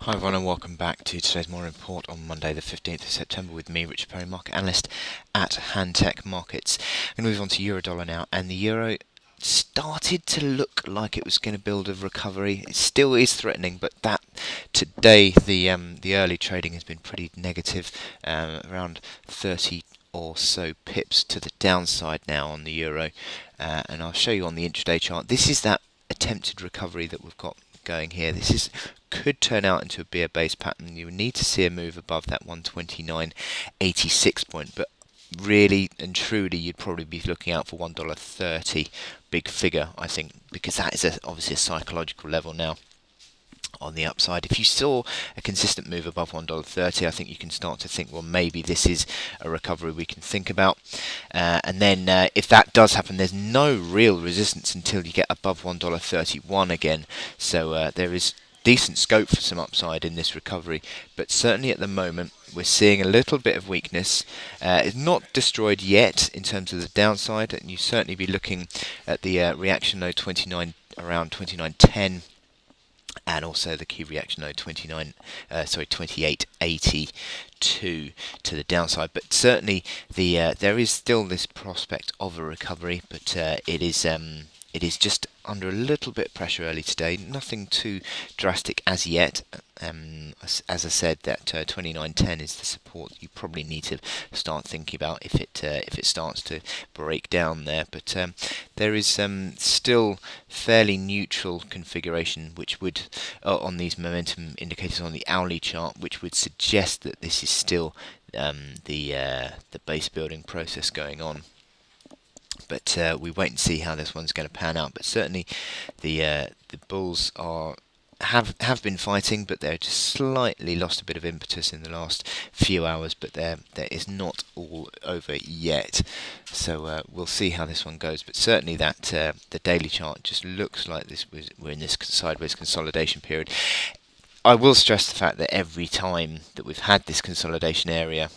Hi everyone and welcome back to today's morning report on Monday the 15th of September with me, Richard Perry, market analyst at Handtech Markets. I'm going to move on to euro dollar now, and the euro started to look like it was going to build a recovery. It still is threatening, but that today the early trading has been pretty negative, around 30 or so pips to the downside now on the euro, and I'll show you on the intraday chart. This is that attempted recovery that we've got going here. Could turn out into a bear base pattern. You need to see a move above that 129.86 point, but really and truly you'd probably be looking out for $1.30 big figure, I think, because that is obviously a psychological level now on the upside. If you saw a consistent move above $1.30, I think you can start to think, well, maybe this is a recovery we can think about. And then if that does happen, there's no real resistance until you get above $1.31 again. So there is decent scope for some upside in this recovery, but certainly at the moment we're seeing a little bit of weakness. It's not destroyed yet in terms of the downside, and you certainly be looking at the reaction low 29 around 29.10, and also the key reaction low 28.82 to the downside. But certainly there is still this prospect of a recovery, but it is just under a little bit of pressure early today. Nothing too drastic as yet. As I said, that 29.10 is the support you probably need to start thinking about if it starts to break down there. But there is still fairly neutral configuration, which would on these momentum indicators on the hourly chart, which would suggest that this is still the base building process going on. But we wait and see how this one's going to pan out. But certainly, the bulls have been fighting, but they're just slightly lost a bit of impetus in the last few hours. But there is not all over yet. So we'll see how this one goes. But certainly that the daily chart just looks like we're in this sideways consolidation period. I will stress the fact that every time that we've had this consolidation area,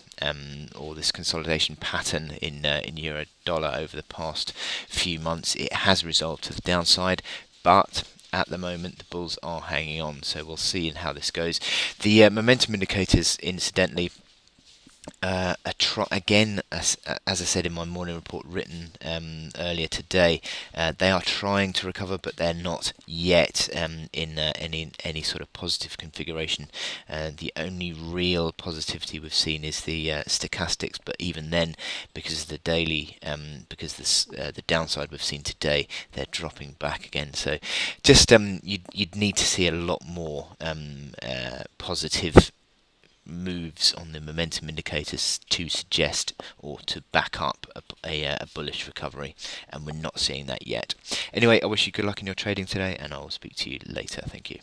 or this consolidation pattern in euro dollar over the past few months, it has resolved to the downside, but at the moment the bulls are hanging on, so we'll see how this goes. The momentum indicators, incidentally, again, as I said in my morning report written earlier today, they are trying to recover, but they're not yet in any sort of positive configuration. The only real positivity we've seen is the stochastics, but even then, because of the daily, because the downside we've seen today, they're dropping back again. So, just you'd need to see a lot more positive moves on the momentum indicators to suggest or to back up a bullish recovery, and we're not seeing that yet. Anyway, I wish you good luck in your trading today, and I will speak to you later. Thank you.